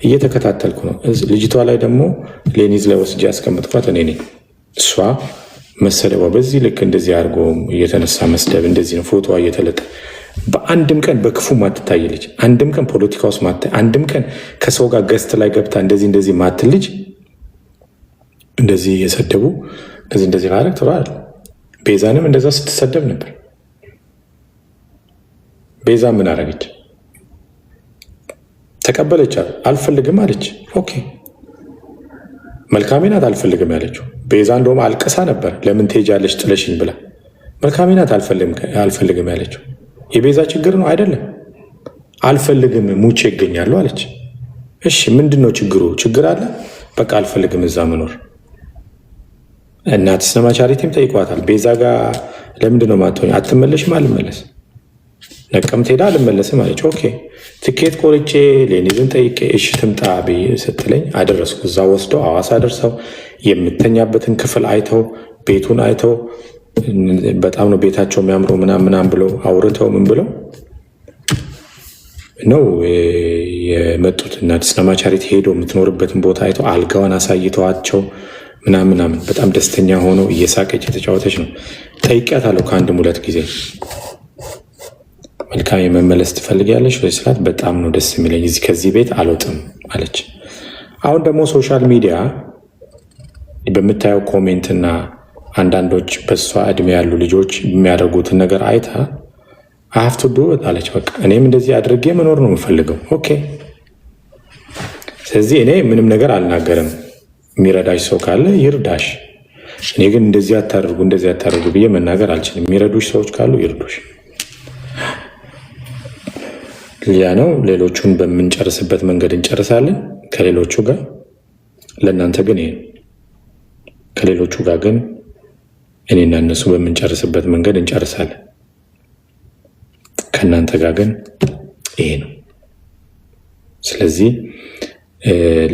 እየተከታተልኩ ነው። ልጅቷ ላይ ደግሞ ሌኒዝ ላይ ወስጄ ያስቀምጥኳት እኔ ነኝ። እሷ መሰደቧ በዚህ ልክ እንደዚህ አድርጎ እየተነሳ መስደብ እንደዚህ ነው። ፎቶዋ እየተለጠ በአንድም ቀን በክፉ ማትታይ ልጅ፣ አንድም ቀን ፖለቲካ ውስጥ ማትታይ፣ አንድም ቀን ከሰው ጋር ገስት ላይ ገብታ እንደዚህ ማትል ልጅ እንደዚህ እየሰደቡ እንደዚህ ማድረግ ጥሩ አይደል። ቤዛንም እንደዛ ስትሰደብ ነበር። ቤዛ ምን አደረገች? ተቀበለች። አልፈልግም አለች። ኦኬ መልካሜ ናት አልፈልግም ያለችው። ቤዛ እንደውም አልቅሳ ነበር ለምን ትሄጃለች ጥለሽኝ ብላ። መልካሜ ናት አልፈልግም ያለችው። የቤዛ ችግር ነው አይደለም። አልፈልግም ሙቼ ይገኛሉ አለች። እሺ ምንድን ነው ችግሩ? ችግር አለ በቃ አልፈልግም እዛ መኖር። እናት ስነማ ቻሪቲም ጠይቋታል። ቤዛ ጋር ለምንድን ነው ማትሆኝ? አትመለሽም? አልመለስ ነቀምት ሄዳ አልመለስም አለች። ኦኬ ትኬት ቆርጬ ሌኒዝን ጠይቄ እሺ ትምጣ ስትለኝ አደረስኩ። እዛ ወስደው ሐዋሳ ደርሰው የምተኛበትን ክፍል አይተው ቤቱን አይተው በጣም ነው ቤታቸው የሚያምረው ምናምን ብለው አውርተው ምን ብለው ነው የመጡት። እናት ስነማ ቻሪቲ ሄዶ የምትኖርበትን ቦታ አይተው አልጋዋን አሳይተዋቸው ምናምን በጣም ደስተኛ ሆነው እየሳቀች የተጫወተች ነው። ጠይቂያታለሁ ከአንድም ሁለት ጊዜ መልካም የመመለስ ትፈልጊያለሽ ወይ ስላት በጣም ነው ደስ የሚለኝ እዚህ ከዚህ ቤት አልወጥም አለች። አሁን ደግሞ ሶሻል ሚዲያ በምታየው ኮሜንትና አንዳንዶች በሷ እድሜ ያሉ ልጆች የሚያደርጉትን ነገር አይታ አሀፍቱ ዱ አለች። በቃ እኔም እንደዚህ አድርጌ መኖር ነው የምፈልገው። ኦኬ ስለዚህ እኔ ምንም ነገር አልናገርም። የሚረዳሽ ሰው ካለ ይርዳሽ። እኔ ግን እንደዚህ አታደርጉ ብዬ መናገር አልችልም። የሚረዱሽ ሰዎች ካሉ ይርዱሽ። ያ ነው። ሌሎቹን በምንጨርስበት መንገድ እንጨርሳለን ከሌሎቹ ጋር። ለእናንተ ግን ይሄ ከሌሎቹ ጋር ግን እኔና እነሱ በምንጨርስበት መንገድ እንጨርሳለን። ከእናንተ ጋር ግን ይሄ ነው። ስለዚህ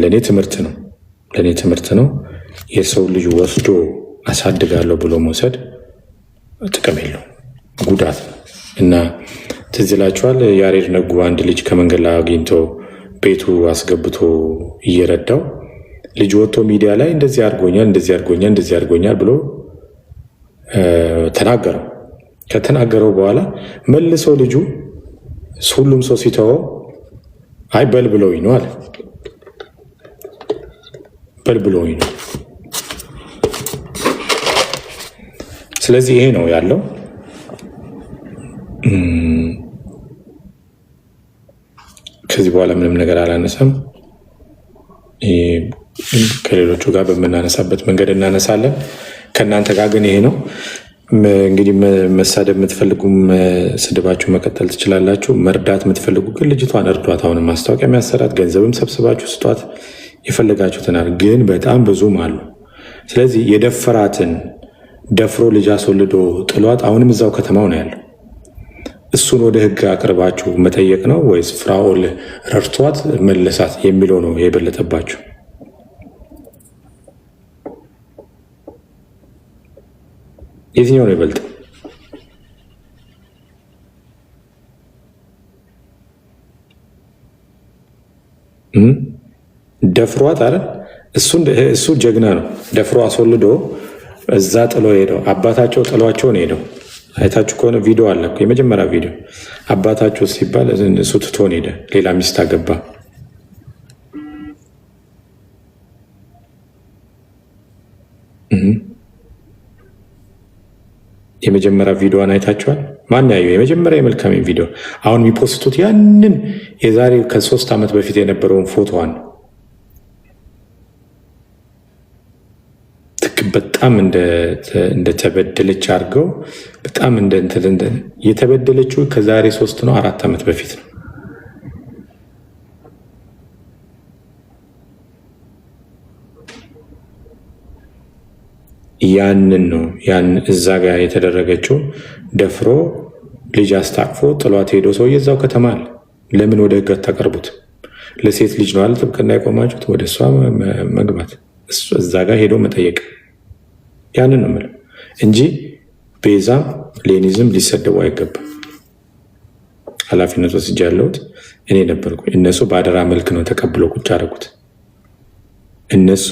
ለእኔ ትምህርት ነው። የሰው ልጅ ወስዶ አሳድጋለሁ ብሎ መውሰድ ጥቅም የለው፣ ጉዳት ነው። እና ትዝ ይላችኋል ያሬድ ነጉ አንድ ልጅ ከመንገድ ላይ አግኝቶ ቤቱ አስገብቶ እየረዳው ልጅ ወጥቶ ሚዲያ ላይ እንደዚህ አድርጎኛል ብሎ ተናገረው። ከተናገረው በኋላ መልሰው ልጁ ሁሉም ሰው ሲተወው አይ በል ብለውኝ ነው አለ። በል ብለውኝ ነው። ስለዚህ ይሄ ነው ያለው። ከዚህ በኋላ ምንም ነገር አላነሳም። ከሌሎቹ ጋር በምናነሳበት መንገድ እናነሳለን። ከእናንተ ጋር ግን ይሄ ነው። እንግዲህ መሳደብ የምትፈልጉም ስድባችሁ መቀጠል ትችላላችሁ። መርዳት የምትፈልጉ ግን ልጅቷን እርዷት። አሁንም ማስታወቂያ የሚያሰራት ገንዘብም ሰብስባችሁ ስጧት። የፈለጋችሁትናል። ግን በጣም ብዙም አሉ። ስለዚህ የደፈራትን ደፍሮ ልጅ አስወልዶ ጥሏት አሁንም እዛው ከተማው ነው ያለው። እሱን ወደ ሕግ አቅርባችሁ መጠየቅ ነው ወይስ ፍራኦል ረድቷት መለሳት የሚለው ነው የበለጠባችሁ? የትኛው ነው ይበልጥ? ደፍሯት አለ። እሱ ጀግና ነው። ደፍሮ አስወልዶ እዛ ጥሎ ሄደው አባታቸው ጥሏቸውን ሄደው አይታችሁ ከሆነ ቪዲዮ አለ እኮ የመጀመሪያ ቪዲዮ። አባታቸው ሲባል እሱ ትቶን ሄደ፣ ሌላ ሚስት አገባ። የመጀመሪያ ቪዲዮዋን አይታችኋል? ማን ያየው? የመጀመሪያ የመልካም ቪዲዮ። አሁን የሚፖስቱት ያንን የዛሬ ከ3 ዓመት በፊት የነበረውን ፎቶዋን በጣም እንደተበደለች አድርገው በጣም የተበደለችው ከዛሬ 3 ነው 4 ዓመት በፊት ነው። ያንን ነው እዛ ጋር የተደረገችው። ደፍሮ ልጅ አስታቅፎ ጥሏት ሄዶ ሰውዬ እዛው ከተማ አለ። ለምን ወደ ሕግ አታቀርቡት? ለሴት ልጅ ነው አለ ጥብቅና የቆማችሁት። ወደ እሷ መግባት፣ እዛ ጋር ሄዶ መጠየቅ። ያንን ነው የምለው እንጂ ቤዛም ሌኒዝም ሊሰደቡ አይገባም። ኃላፊነት ወስጄ ያለሁት እኔ ነበርኩ። እነሱ በአደራ መልክ ነው ተቀብለው ቁጭ አደረጉት። እነሱ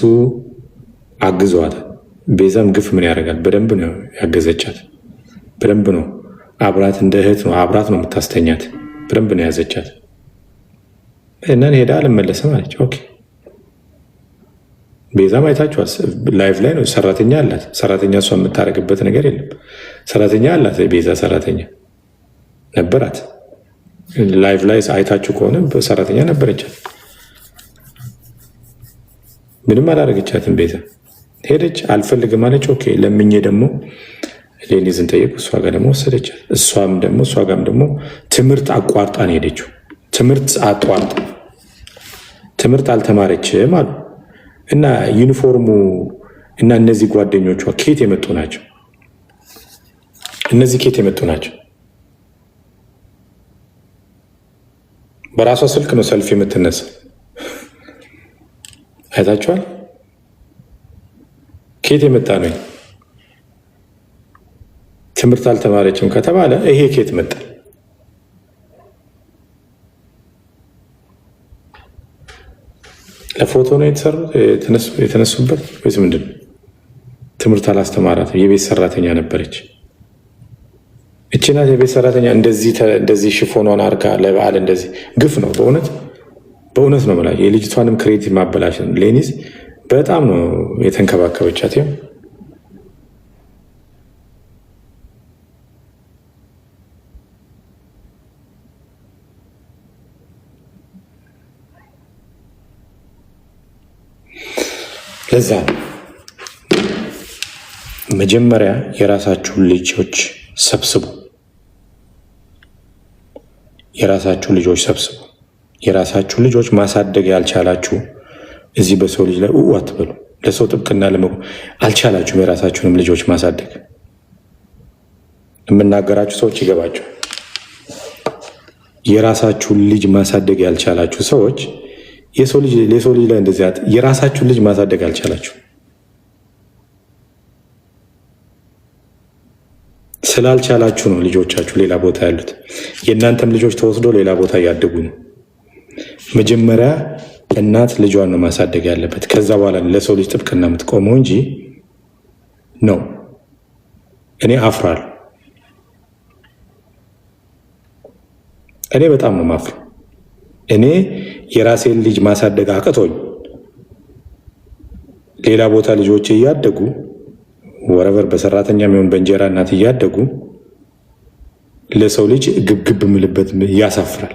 አግዘዋታል። ቤዛም ግፍ ምን ያደርጋል? በደንብ ነው ያገዘቻት። በደንብ ነው አብራት፣ እንደ እህት ነው አብራት ነው የምታስተኛት። በደንብ ነው ያዘቻት። እናን ሄዳ አልመለስም አለች። ኦኬ ቤዛም አይታችኋል። ላይፍ ላይ ነው። ሰራተኛ አላት። ሰራተኛ እሷ የምታደርግበት ነገር የለም። ሰራተኛ አላት። ቤዛ ሰራተኛ ነበራት። ላይፍ ላይ አይታችሁ ከሆነ ሰራተኛ ነበረቻት። ምንም አላደረገቻትም። ቤዛ ሄደች፣ አልፈልግም አለች። ኦኬ ለምኜ ደግሞ ሌኒዝን ጠየቁ። እሷ ጋር ደግሞ ወሰደቻት። እሷ ጋርም ደግሞ ትምህርት አቋርጣ ነው ሄደችው። ትምህርት አልተማረችም አሉ እና ዩኒፎርሙ እና እነዚህ ጓደኞቿ ኬት የመጡ ናቸው? እነዚህ ኬት የመጡ ናቸው? በራሷ ስልክ ነው ሰልፍ የምትነሳ። አይታችኋል? ኬት የመጣ ነው? ትምህርት አልተማረችም ከተባለ ይሄ ኬት መጣ? ለፎቶ ነው የተነሱበት ወይስ ምንድን ነው? ትምህርት አላስተማራት። የቤት ሰራተኛ ነበረች። እቺ ናት የቤት ሰራተኛ። እንደዚህ ሽፎኗን አርጋ ለበዓል እንደዚህ ግፍ ነው። በእውነት ነው የምልህ። የልጅቷንም ክሬዲት ማበላሸት ነው። ሌኒዝ በጣም ነው የተንከባከበቻት። ለዛ መጀመሪያ የራሳችሁን ልጆች ሰብስቡ። የራሳችሁ ልጆች ማሳደግ ያልቻላችሁ እዚህ በሰው ልጅ ላይ አትበሉ። ለሰው ጥብቅና አልቻላችሁም። የራሳችሁንም ልጆች ማሳደግ የምናገራችሁ ሰዎች ይገባቸው። የራሳችሁን ልጅ ማሳደግ ያልቻላችሁ ሰዎች የሰው ልጅ ላይ እንደዚህ የራሳችሁን ልጅ ማሳደግ አልቻላችሁ። ስላልቻላችሁ ነው ልጆቻችሁ ሌላ ቦታ ያሉት። የእናንተም ልጆች ተወስዶ ሌላ ቦታ እያደጉ ነው። መጀመሪያ እናት ልጇን ነው ማሳደግ ያለበት። ከዛ በኋላ ለሰው ልጅ ጥብቅና የምትቆመው እንጂ ነው። እኔ አፍራለሁ። እኔ በጣም ነው ማፍረው። እኔ የራሴን ልጅ ማሳደግ አቅቶኝ ሌላ ቦታ ልጆች እያደጉ ወረቨር በሰራተኛ የሚሆን በእንጀራ እናት እያደጉ ለሰው ልጅ ግብግብ ምልበት ያሳፍራል።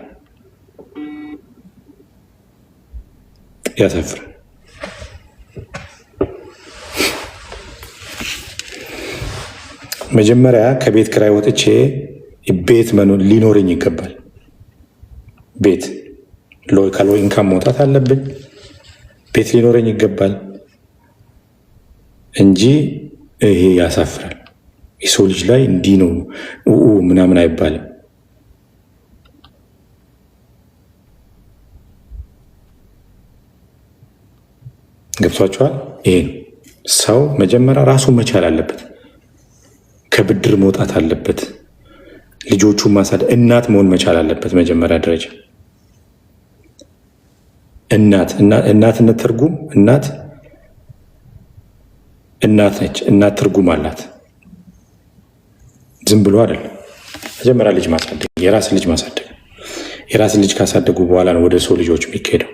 መጀመሪያ ከቤት ክራይ ወጥቼ ቤት ሊኖረኝ ይገባል። ቤት ሎካል ኢንካም መውጣት አለብኝ። ቤት ሊኖረኝ ይገባል እንጂ ይሄ ያሳፍራል። የሰው ልጅ ላይ እንዲህ ነው ምናምን አይባልም። ገብቷችኋል? ይሄ ነው ሰው መጀመሪያ ራሱን መቻል አለበት። ከብድር መውጣት አለበት። ልጆቹን ማሳደግ፣ እናት መሆን መቻል አለበት። መጀመሪያ ደረጃ እናትነት ትርጉም እናት ነች። እናት ትርጉም አላት። ዝም ብሎ አይደለም። መጀመሪያ ልጅ ማሳደግ፣ የራስ ልጅ ማሳደግ። የራስ ልጅ ካሳደጉ በኋላ ነው ወደ ሰው ልጆች የሚካሄደው።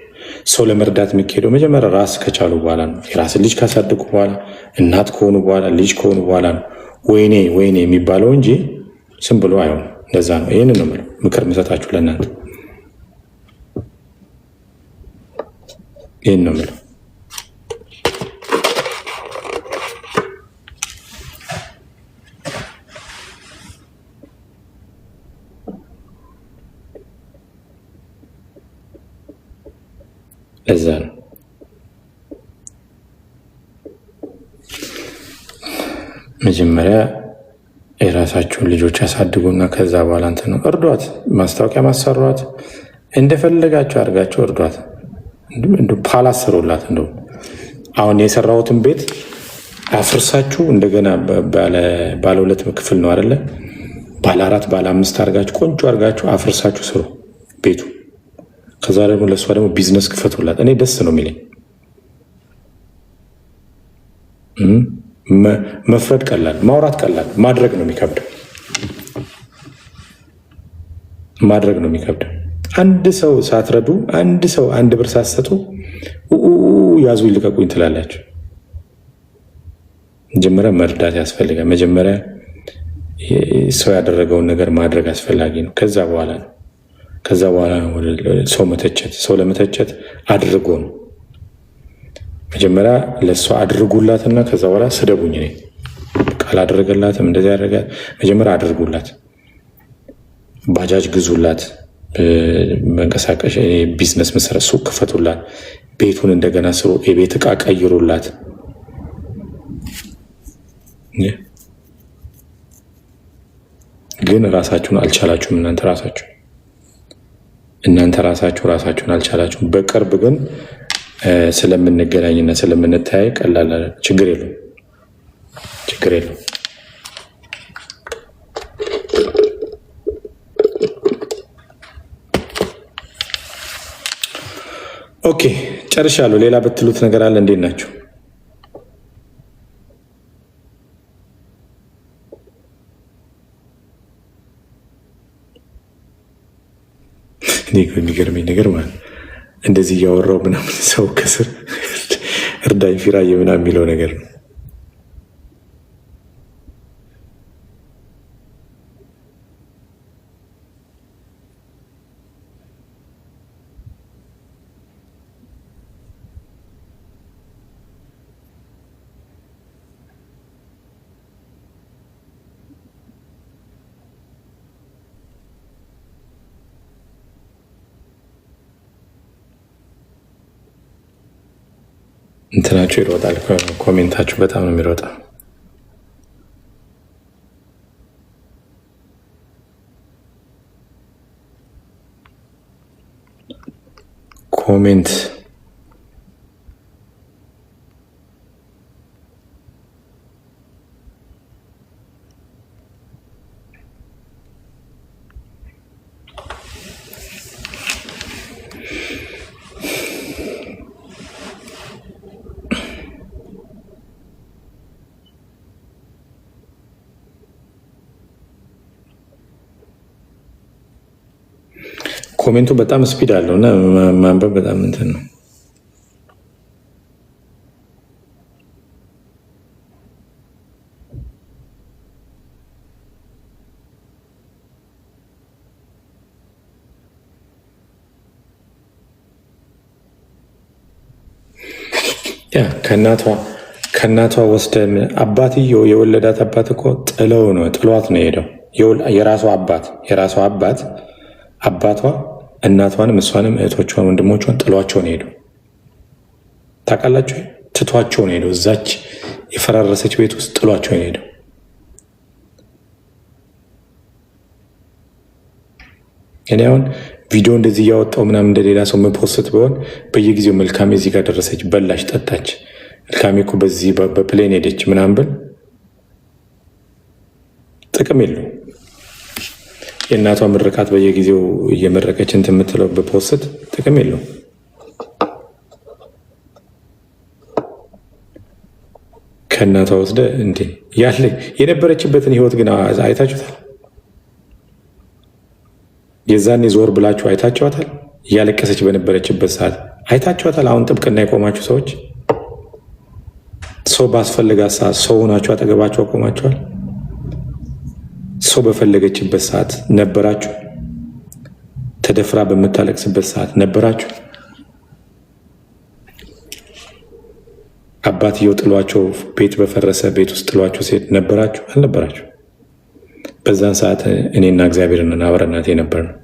ሰው ለመርዳት የሚካሄደው መጀመሪያ ራስ ከቻሉ በኋላ ነው። የራስ ልጅ ካሳደጉ በኋላ እናት ከሆኑ በኋላ ልጅ ከሆኑ በኋላ ነው ወይኔ የሚባለው እንጂ ዝም ብሎ አይሆንም። እንደዛ ነው። ይህን ነው የምለው፣ ምክር የምሰጣችሁ ለእናንተ ይህን ነው የምለው። ለዛ ነው መጀመሪያ የራሳችሁን ልጆች ያሳድጉና ከዛ በኋላ እንትን ነው እርዷት። ማስታወቂያ ማሰሯት፣ እንደፈለጋችሁ አድርጋችሁ እርዷት። እንደ ፓላስ ስሩላት። እንደ አሁን የሰራሁትን ቤት አፍርሳችሁ እንደገና ባለ 2 ክፍል ነው አይደለ? ባለ 4 ባለ 5 አድርጋችሁ ቆንጆ አድርጋችሁ አፍርሳችሁ ስሩ። ቤቱ ከዛ ደግሞ ለእሷ ደግሞ ቢዝነስ ክፈቱላት። እኔ ደስ ነው የሚለኝ። መፍረድ ቀላል፣ ማውራት ቀላል፣ ማድረግ ነው የሚከብደው። ማድረግ ነው የሚከብደው። አንድ ሰው ሳትረዱ፣ አንድ ሰው አንድ ብር ሳትሰጡ ያዙ ይልቀቁኝ ትላላችሁ። መጀመሪያ መርዳት ያስፈልጋል። መጀመሪያ ሰው ያደረገውን ነገር ማድረግ አስፈላጊ ነው። ከዛ በኋላ ሰው መተቸት። ሰው ለመተቸት አድርጎ ነው። መጀመሪያ ለእሷ አድርጉላትና ከዛ በኋላ ስደቡኝ። እኔ ቃል አደረገላትም እንደዚህ ያደረገ መጀመሪያ አድርጉላት። ባጃጅ ግዙላት፣ መንቀሳቀሻ ቢዝነስ መሰረት ሱቅ ክፈቱላት፣ ቤቱን እንደገና ስሩ፣ የቤት ዕቃ ቀይሩላት። ግን ራሳችሁን አልቻላችሁም። እናንተ ራሳችሁን አልቻላችሁም። በቅርብ ግን ስለምንገናኝና ስለምንተያይ ቀላል ችግር የለውም። ኦኬ ጨርሻለሁ። ሌላ ብትሉት ነገር አለ? እንዴት ናቸው? የሚገርመኝ ነገር ማለት እንደዚህ እያወራው ምናምን ሰው ከስር እርዳኝ ፊራዬ ምናምን የሚለው ነገር ነው። እንትናችሁ ይሮጣል። ኮሜንታችሁ በጣም ነው የሚሮጣው። ኮሜንት ኮሜንቱ በጣም ስፒድ አለው እና ማንበብ በጣም እንትን ነው። ያ ከእናቷ ወስደን አባትየው የወለዳት አባት እኮ ጥሏት ነው የሄደው። የራሷ አባት አባቷ እናቷንም እሷንም እህቶቿን ወንድሞቿን ጥሏቸውን ሄዱ። ታውቃላችሁ? ትቷቸውን ሄዱ። እዛች የፈራረሰች ቤት ውስጥ ጥሏቸውን ሄዱ። እኔ አሁን ቪዲዮ እንደዚህ እያወጣው ምናምን እንደሌላ ሰው መፖስት ቢሆን በየጊዜው መልካሜ እዚህ ጋር ደረሰች፣ በላች፣ ጠጣች፣ መልካሜ እኮ በዚህ በፕሌን ሄደች ምናምን ብል ጥቅም የለው። የእናቷ ምርቃት በየጊዜው እየመረቀች እንትን የምትለው በፖስት ጥቅም የለው። ከእናቷ ወስደ እንዴ ያለ የነበረችበትን ህይወት ግን አይታችሁታል? የዛኔ ዞር ብላችሁ አይታችኋታል? እያለቀሰች በነበረችበት ሰዓት አይታችኋታል? አሁን ጥብቅና የቆማችሁ ሰዎች ሰው ባስፈልጋት ሰዓት ሰው ሆናችሁ አጠገባችሁ ቆማችኋል? ሰው በፈለገችበት ሰዓት ነበራችሁ? ተደፍራ በምታለቅስበት ሰዓት ነበራችሁ? አባትየው ጥሏቸው ቤት በፈረሰ ቤት ውስጥ ጥሏቸው ሴት ነበራችሁ? አልነበራችሁ? በዛን ሰዓት እኔና እግዚአብሔርን አብረናት የነበር ነው።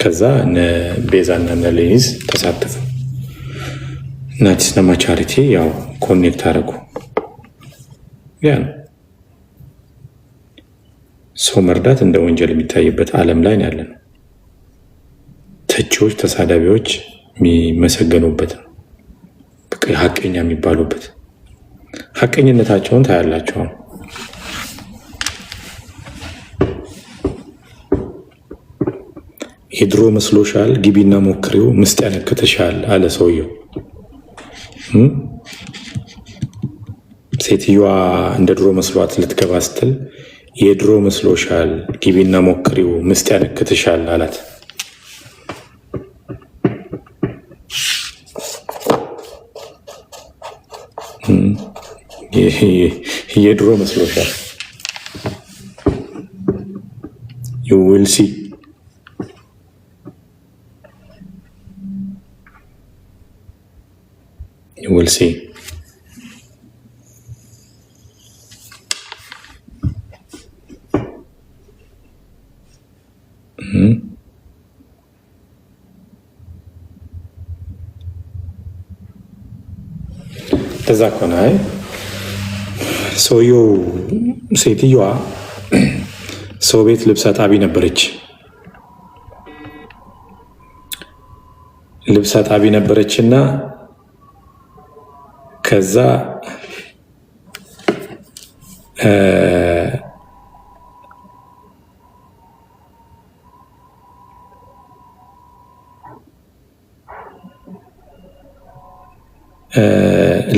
ከዛ እነ ቤዛና እነ ሌኒዝ ተሳተፉ እና ቲስነማ ቻሪቲ ያው ኮኔክት አደረጉ። ያ ነው ሰው መርዳት እንደ ወንጀል የሚታይበት ዓለም ላይ ያለ ነው። ተቺዎች፣ ተሳዳቢዎች የሚመሰገኑበት ነው። በቃ ሀቀኛ የሚባሉበት ሀቀኝነታቸውን ታያላቸው። የድሮ መስሎሻል፣ ግቢና ሞክሪው፣ ምስጥ ያነክትሻል አለ ሰውየው። ሴትዮዋ እንደ ድሮ መስሏት ልትገባ ስትል የድሮ መስሎሻል፣ ግቢና ሞክሪው፣ ምስጥ ያነክትሻል አላት። የድሮ መስሎሻል። You will see. You will see. ከዛ ከሆነ ሰውየው ሴትዮዋ ሰው ቤት ልብስ አጣቢ ነበረች። ልብስ አጣቢ ነበረች እና ከዛ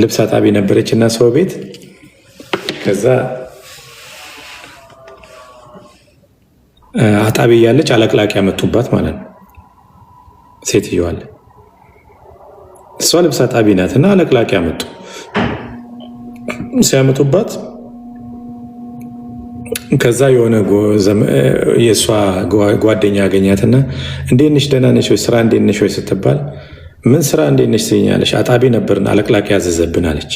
ልብስ አጣቢ ነበረች እና ሰው ቤት ከዛ አጣቢ ያለች አለቅላቂ ያመጡባት ማለት ነው። ሴትዮዋ አለ እሷ ልብስ አጣቢ ናት እና አለቅላቂ ያመጡ ሲያመጡባት ከዛ የሆነ የእሷ ጓደኛ ያገኛትና እንዴት ነሽ ደህና ነሽ ወይ ስራ እንዴት ነሽ ወይ ስትባል ምን ስራ እንዴት ነሽ ትይኛለሽ? አጣቢ ነበርን አለቅላቂ ያዘዘብን አለች።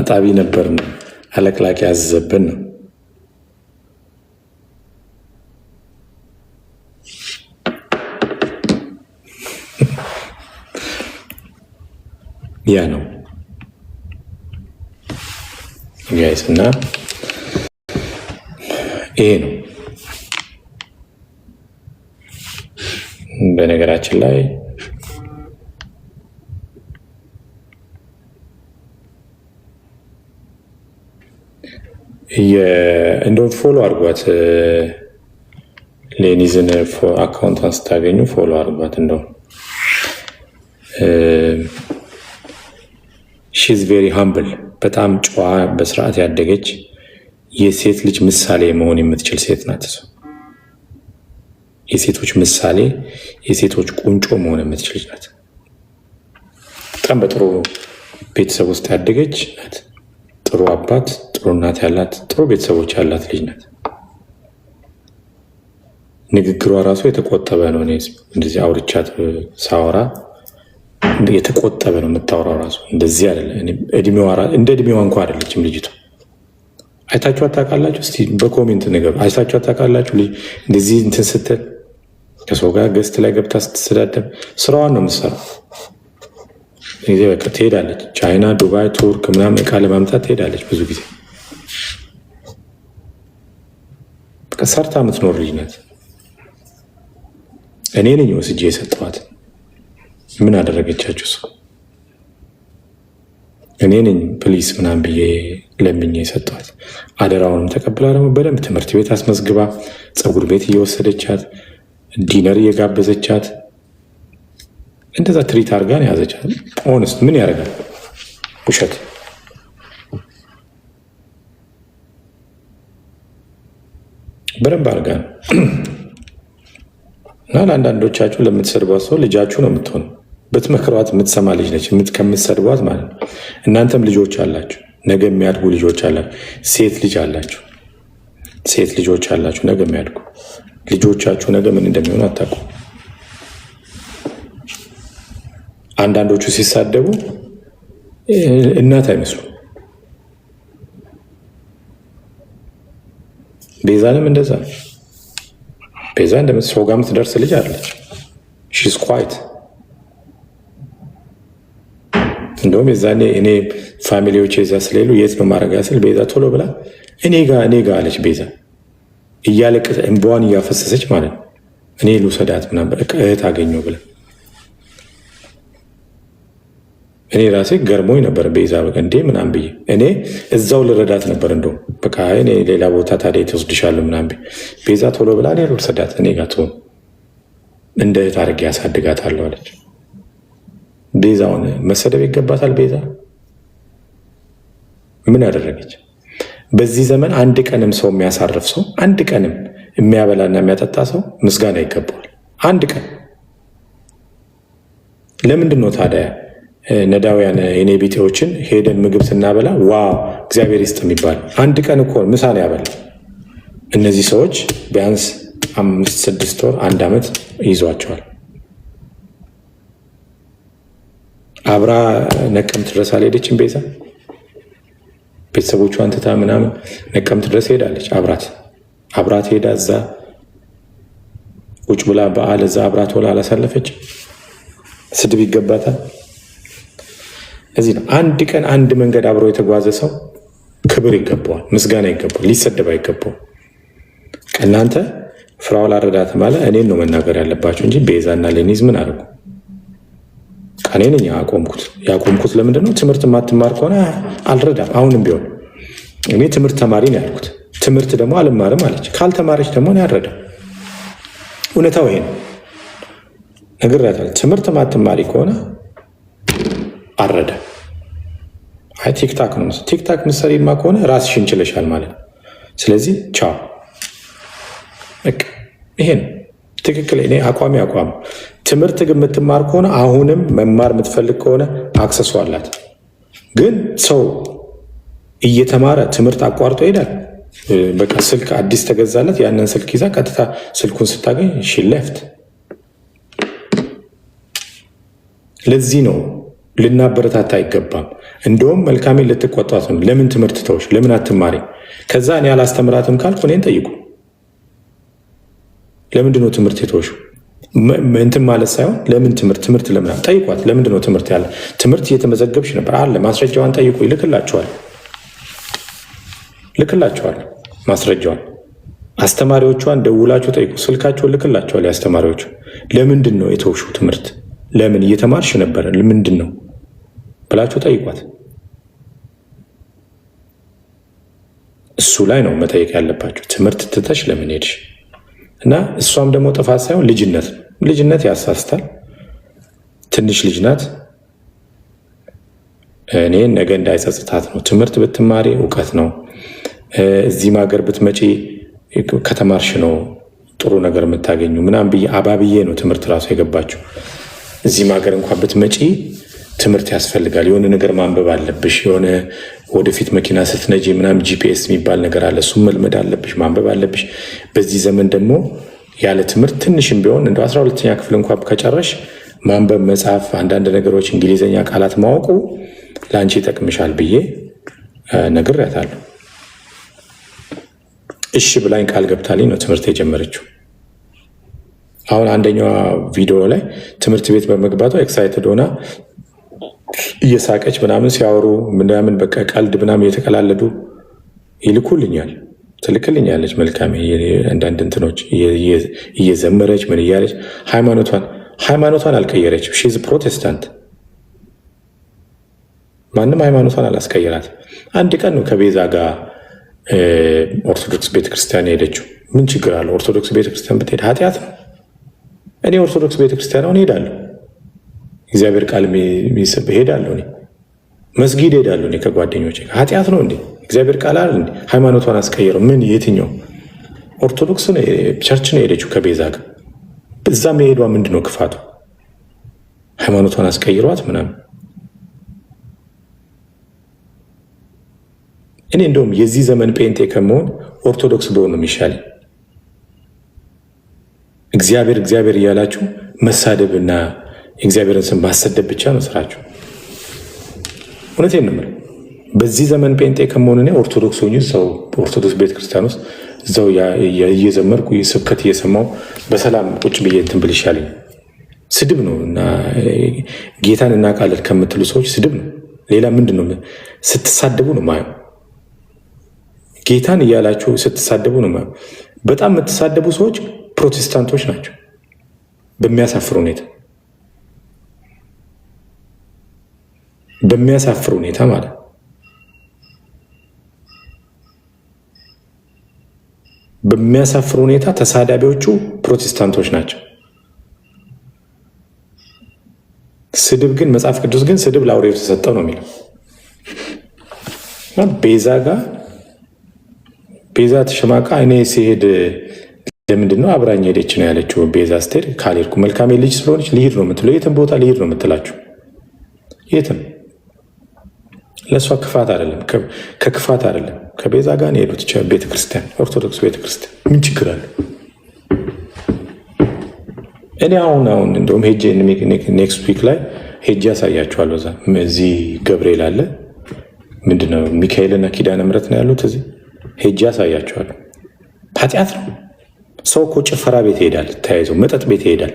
አጣቢ ነበርን አለቅላቂ ያዘዘብን ነው። ያ ነው ጋይስ እና ይሄ ነው። በነገራችን ላይ እንደውም ፎሎ አድርጓት ሌኒዝን አካውንቷን ስታገኙ ፎሎ አድርጓት። እንደውም ሺዝ ቬሪ ሃምብል በጣም ጨዋ በስርዓት ያደገች የሴት ልጅ ምሳሌ መሆን የምትችል ሴት ናት። የሴቶች ምሳሌ የሴቶች ቁንጮ መሆን የምትችል ልጅ ናት። በጣም በጥሩ ቤተሰብ ውስጥ ያደገች ናት። ጥሩ አባት፣ ጥሩ እናት ያላት፣ ጥሩ ቤተሰቦች ያላት ልጅ ናት። ንግግሯ ራሱ የተቆጠበ ነው። እኔ እንደዚህ አውርቻት ሳወራ የተቆጠበ ነው የምታወራው። ራሱ እንደዚህ አይደለ። እንደ እድሜዋ እንኳ አይደለችም ልጅቷ። አይታችኋት ታውቃላችሁ? እስቲ በኮሜንት ነገሩ። አይታችኋት ታውቃላችሁ? እንደዚህ እንትን ስትል ከሰው ጋር ገስት ላይ ገብታ ስትሰዳደብ ስራዋን ነው የምትሰራው። ጊዜ በቃ ትሄዳለች። ቻይና፣ ዱባይ፣ ቱርክ ምናምን እቃ ለማምጣት ትሄዳለች። ብዙ ጊዜ በቃ ሰርታ የምትኖር ልጅ ናት። እኔ ነኝ ወስጄ የሰጠኋት። ምን አደረገቻችሁ? ሰው እኔ ነኝ ፕሊስ ምናምን ብዬ ለምኜ የሰጠኋት። አደራውንም ተቀብላ ደግሞ በደንብ ትምህርት ቤት አስመዝግባ ፀጉር ቤት እየወሰደቻት ዲነር እየጋበዘቻት እንደዛ ትሪት አድርጋን ያዘቻት። ኦነስት ምን ያደርጋል? ውሸት በደንብ አድርጋ ነው። እና ለአንዳንዶቻችሁ ለምትሰድቧት ሰው ልጃችሁ ነው የምትሆነው። ብትመክሯት የምትሰማ ልጅ ነች ከምትሰድቧት ማለት ነው። እናንተም ልጆች አላችሁ፣ ነገ የሚያድጉ ልጆች አላችሁ። ሴት ልጅ አላችሁ፣ ሴት ልጆች አላችሁ፣ ነገ የሚያድጉ ልጆቻችሁ ነገ ምን እንደሚሆኑ አታውቁም። አንዳንዶቹ ሲሳደቡ እናት አይመስሉም። ቤዛንም እንደዛ ነው። ቤዛ ሰው ጋር የምትደርስ ልጅ አለች። ሺዝ ኳይት። እንደውም የዛኔ እኔ ፋሚሊዎች የዛ ስለሌሉ የት በማድረግ ስል ቤዛ ቶሎ ብላ እኔ ጋ አለች። ቤዛ እያለቀሰ እንባዋን እያፈሰሰች ማለት ነው። እኔ ልውሰዳት ምናምን እህት አገኘው ብላ እኔ ራሴ ገርሞኝ ነበር። ቤዛ በቃ እንዴ ምናምን ብዬ እኔ እዛው ልረዳት ነበር። እንደው በቃ እኔ ሌላ ቦታ ታዲያ ትወስድሻለሁ ምናምን ብዬ ቤዛ ቶሎ ብላ እኔ ልወስዳት እኔ ጋር ትሆን እንደ እህት አድርጌ ያሳድጋታለሁ አለች። ቤዛውን መሰደብ ይገባታል? ቤዛ ምን ያደረገች? በዚህ ዘመን አንድ ቀንም ሰው የሚያሳርፍ ሰው፣ አንድ ቀንም የሚያበላና የሚያጠጣ ሰው ምስጋና ይገባዋል። አንድ ቀን። ለምንድን ነው ታዲያ ነዳውያን የኔ ቢጤዎችን ሄደን ምግብ ስናበላ ዋው እግዚአብሔር ይስጥ የሚባል? አንድ ቀን እኮ ምሳ ነው ያበላ። እነዚህ ሰዎች ቢያንስ 5-6 ወር 1 ዓመት ይዟቸዋል። አብራ ነቀምት ድረስ አልሄደችም ቤዛ? ቤተሰቦቿን ትታ ምናምን ነቀምት ድረስ ሄዳለች። አብራት ሄዳ እዛ ቁጭ ብላ በዓል እዛ አብራት ወላ አላሳለፈች? ስድብ ይገባታል? እዚህ ነው አንድ ቀን አንድ መንገድ አብሮ የተጓዘ ሰው ክብር ይገባዋል፣ ምስጋና ይገባዋል፣ ሊሰደብ አይገባው። እናንተ ፍራውል አረዳት ማለት እኔን ነው መናገር ያለባቸው እንጂ ቤዛና ሌኒዝ ምን አድርጉ? እኔ ነኝ ያቆምኩት። ለምንድን ነው? ትምህርት ማትማር ከሆነ አልረዳም። አሁንም ቢሆን እኔ ትምህርት ተማሪ ነው ያልኩት። ትምህርት ደግሞ አልማርም አለች። ካልተማረች ደግሞ እኔ አልረዳም። እውነታው ይሄ ነው። ነግሬያታለሁ። ትምህርት ማትማሪ ከሆነ አልረዳም። አይ ቲክታክ ነው ቲክታክ ምሳሌማ ከሆነ ራስሽን ችለሻል ማለት ነው። ስለዚህ ቻው። ይሄ ነው ትክክል። እኔ አቋም ትምህርት ግን የምትማር ከሆነ አሁንም መማር የምትፈልግ ከሆነ አክሰሱ አላት። ግን ሰው እየተማረ ትምህርት አቋርጦ ይሄዳል። በቃ ስልክ አዲስ ተገዛለት፣ ያንን ስልክ ይዛ ቀጥታ ስልኩን ስታገኝ ሺለፍት። ለዚህ ነው ልናበረታታ አይገባም። እንደውም መልካሜን ልትቆጣት ነው። ለምን ትምህርት ተውሽ? ለምን አትማሪ? ከዛ እኔ አላስተምራትም ካልኩ እኔን ጠይቁ። ለምንድን ነው ትምህርት የተውሹ? እንትን ማለት ሳይሆን ለምን ትምህርት ለምን ጠይቋት። ለምንድን ነው ትምህርት ያለ? ትምህርት እየተመዘገብሽ ነበር አለ። ማስረጃዋን ጠይቁ። ልክላቸዋል ማስረጃዋን። አስተማሪዎቿን ደውላችሁ ጠይቁ። ስልካቸውን ልክላቸዋል። የአስተማሪዎቹ ለምንድን ነው የተውሹ ትምህርት? ለምን እየተማርሽ ነበረ? ምንድን ነው ብላችሁ ጠይቋት። እሱ ላይ ነው መጠየቅ ያለባቸው። ትምህርት ትተሽ ለምን ሄድሽ? እና እሷም ደግሞ ጥፋት ሳይሆን ልጅነት ያሳስታል። ትንሽ ልጅ ናት። እኔ ነገ እንዳይጸጽታት ነው። ትምህርት ብትማሪ እውቀት ነው። እዚህም ሀገር ብትመጪ ከተማርሽ ነው ጥሩ ነገር የምታገኙ ምናምን ብዬ አባብዬ ነው ትምህርት ራሱ የገባችው። እዚህም ሀገር እንኳን ብትመጪ ትምህርት ያስፈልጋል። የሆነ ነገር ማንበብ አለብሽ። የሆነ ወደፊት መኪና ስትነጂ ምናምን ጂፒኤስ የሚባል ነገር አለ። እሱም መልመድ አለብሽ፣ ማንበብ አለብሽ። በዚህ ዘመን ደግሞ ያለ ትምህርት ትንሽም ቢሆን እንደ 12ኛ ክፍል እንኳን ከጨረሽ ማንበብ፣ መጻፍ፣ አንዳንድ ነገሮች እንግሊዝኛ ቃላት ማወቁ ለአንቺ ይጠቅምሻል ብዬ ነግሬያታለሁ። እሺ ብላኝ ቃል ገብታልኝ ነው ትምህርት የጀመረችው። አሁን አንደኛዋ ቪዲዮ ላይ ትምህርት ቤት በመግባቷ ኤክሳይትድ ሆና እየሳቀች ምናምን ሲያወሩ ምናምን በቃ ቀልድ ምናምን እየተቀላለዱ ይልኩልኛል፣ ትልክልኛለች። መልካም አንዳንድ እንትኖች እየዘመረች ምን እያለች ሃይማኖቷን አልቀየረችም። ሺዝ ፕሮቴስታንት። ማንም ሃይማኖቷን አላስቀየራት። አንድ ቀን ነው ከቤዛ ጋር ኦርቶዶክስ ቤተክርስቲያን ሄደችው። ምን ችግር አለው? ኦርቶዶክስ ቤተክርስቲያን ብትሄድ ኃጢአት ነው? እኔ ኦርቶዶክስ ቤተክርስቲያን አሁን ሄዳለሁ። እግዚአብሔር ቃል የሚሰብ ሄዳለሁ። እኔ መስጊድ ሄዳለሁ። እኔ ከጓደኞቼ ኃጢአት ነው እንዴ? እግዚአብሔር ቃል አለ እንዴ? ሃይማኖቷን አስቀይረው ምን? የትኛው ኦርቶዶክስ ቸርች ነው ሄደችው ከቤዛ ጋር። እዛ መሄዷ ምንድን ነው ክፋቱ? ሃይማኖቷን አስቀይሯት ምናምን። እኔ እንደውም የዚህ ዘመን ጴንጤ ከመሆን ኦርቶዶክስ በሆን ነው የሚሻለኝ። እግዚአብሔር እያላችሁ መሳደብና የእግዚአብሔርን ስም ማሰደብ ብቻ ነው ስራችሁ። እውነቴን ነው የምልህ። በዚህ ዘመን ጴንጤ ከመሆን እኔ ኦርቶዶክስ ሆኜ እዛው ኦርቶዶክስ ቤተክርስቲያን ውስጥ እዛው እየዘመርኩ ስብከት እየሰማሁ በሰላም ቁጭ ብዬ እንትን ብል ይሻለኝ። ስድብ ነው እና ጌታን እናውቃለን ከምትሉ ሰዎች ስድብ ነው። ሌላ ምንድን ነው? ስትሳደቡ ነው ማየው። ጌታን እያላችሁ ስትሳደቡ ነው ማየው። በጣም የምትሳደቡ ሰዎች ፕሮቴስታንቶች ናቸው በሚያሳፍር ሁኔታ። በሚያሳፍር ሁኔታ ማለት በሚያሳፍር ሁኔታ ተሳዳቢዎቹ ፕሮቴስታንቶች ናቸው። ስድብ ግን መጽሐፍ ቅዱስ ግን ስድብ ለአውሬው ተሰጠው ነው የሚለው። ቤዛ ጋር ቤዛ ተሸማቃ እኔ ሲሄድ ለምንድን ነው አብራኝ ሄደች ነው ያለችው። ቤዛ ስትሄድ ካልሄድኩ መልካሜ ልጅ ስለሆነች ልሂድ ነው የምትለው። የትም ቦታ ልሂድ ነው የምትላችሁ። የትም ለእሷ ክፋት አይደለም፣ ከክፋት አይደለም። ከቤዛ ጋር ነው የሄዱት ቤተክርስቲያን፣ ኦርቶዶክስ ቤተክርስቲያን። ምን ችግር አለ? እኔ አሁን እንደውም ሄጄ ኔክስት ዊክ ላይ ሄጄ ያሳያችኋለሁ። እዚህ ገብርኤል አለ ምንድነው ሚካኤልና ኪዳነ ምሕረት ነው ያሉት። እዚህ ሄጄ ያሳያችኋለሁ። ኃጢአት ነው። ሰው እኮ ጭፈራ ቤት ይሄዳል፣ ተያይዞ መጠጥ ቤት ይሄዳል።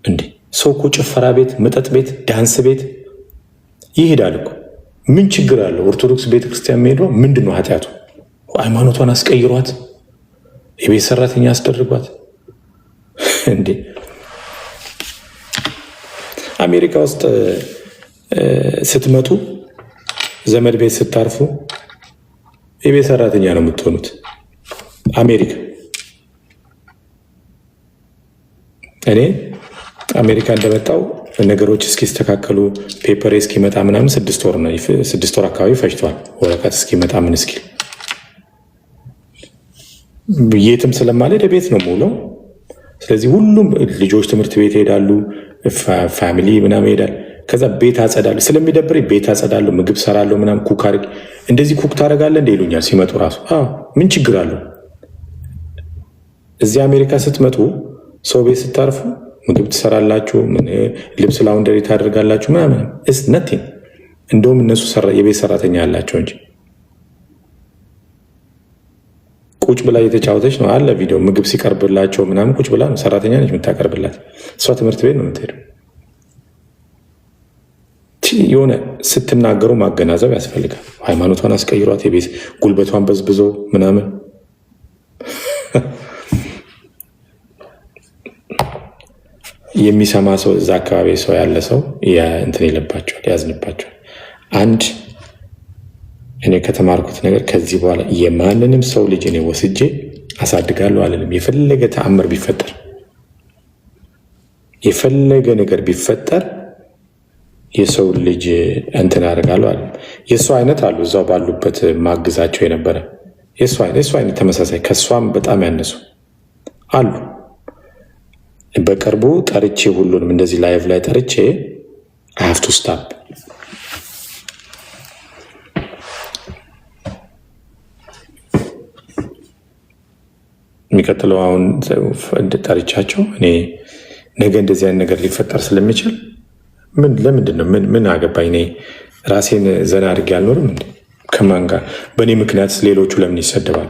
እንዴ ሰው እኮ ጭፈራ ቤት፣ መጠጥ ቤት፣ ዳንስ ቤት ይሄዳል እኮ። ምን ችግር አለው? ኦርቶዶክስ ቤተክርስቲያን መሄዷ ምንድን ነው ኃጢአቱ? ሃይማኖቷን አስቀይሯት፣ የቤት ሰራተኛ አስደርጓት። እንዴ አሜሪካ ውስጥ ስትመጡ ዘመድ ቤት ስታርፉ የቤት ሰራተኛ ነው የምትሆኑት። አሜሪካ እኔ አሜሪካ እንደመጣው ነገሮች እስኪስተካከሉ ፔፐሬ እስኪመጣ ምናምን 6 ወር አካባቢ ፈጅቷል። ወረቀት እስኪመጣ ምን እስኪል የትም ስለማልሄድ ቤት ነው የምውለው። ስለዚህ ሁሉም ልጆች ትምህርት ቤት ይሄዳሉ፣ ፋሚሊ ምናምን ይሄዳል። ከዛ ቤት አጸዳለሁ፣ ስለሚደብር ቤት አጸዳለሁ፣ ምግብ ሰራለሁ ምናምን ኩክ አድርግ። እንደዚህ ኩክ ታደርጋለህ እንደ ይሉኛል ሲመጡ ራሱ። ምን ችግር አለው? እዚህ አሜሪካ ስትመጡ ሰው ቤት ስታርፉ ምግብ ትሰራላችሁ፣ ልብስ ላውንደሪ ታደርጋላችሁ ምናምን ስ ነቲንግ። እንደውም እነሱ የቤት ሰራተኛ ያላቸው እንጂ ቁጭ ብላ እየተጫወተች ነው አለ ቪዲዮ። ምግብ ሲቀርብላቸው ምናምን ቁጭ ብላ ነው፣ ሰራተኛ ነች የምታቀርብላት። እሷ ትምህርት ቤት ነው የምትሄደው። የሆነ ስትናገሩ ማገናዘብ ያስፈልጋል። ሃይማኖቷን አስቀይሯት፣ የቤት ጉልበቷን በዝብዞ ምናምን የሚሰማ ሰው እዛ አካባቢ ሰው ያለ ሰው እንትን ይለባቸዋል፣ ያዝንባቸዋል። አንድ እኔ ከተማርኩት ነገር ከዚህ በኋላ የማንንም ሰው ልጅ እኔ ወስጄ አሳድጋለሁ አልልም። የፈለገ ተአምር ቢፈጠር፣ የፈለገ ነገር ቢፈጠር የሰው ልጅ እንትን አደርጋለሁ አለ። የእሱ አይነት አሉ እዛው ባሉበት ማግዛቸው የነበረ የእሱ አይነት ተመሳሳይ ከእሷም በጣም ያነሱ አሉ። በቅርቡ ጠርቼ ሁሉንም እንደዚህ ላይቭ ላይ ጠርቼ ሀፍቱ ስታፕ የሚቀጥለው አሁን ጠርቻቸው እኔ ነገ እንደዚህ አይነት ነገር ሊፈጠር ስለሚችል ለምንድን ነው ምን አገባኝ? እኔ ራሴን ዘና አድርጌ አልኖርም እንዴ? ከማን ጋር በእኔ ምክንያት ሌሎቹ ለምን ይሰደባሉ?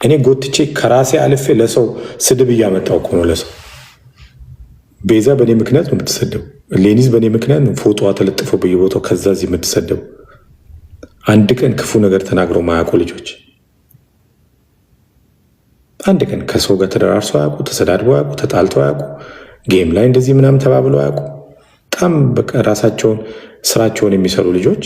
እኔ ጎትቼ ከራሴ አልፌ ለሰው ስድብ እያመጣው እኮ ነው ለሰው። ቤዛ በእኔ ምክንያት ነው የምትሰደቡ። ሌኒዝ በእኔ ምክንያት ነው ፎቶዋ ተለጥፎ በየቦታው ከዛ እዚህ የምትሰደቡ። አንድ ቀን ክፉ ነገር ተናግረው ማያውቁ ልጆች፣ አንድ ቀን ከሰው ጋር ተደራርሰው አያውቁ፣ ተሰዳድበው አያውቁ፣ ተጣልተው አያውቁ፣ ጌም ላይ እንደዚህ ምናምን ተባብለው አያውቁ። በጣም በቃ ራሳቸውን ስራቸውን የሚሰሩ ልጆች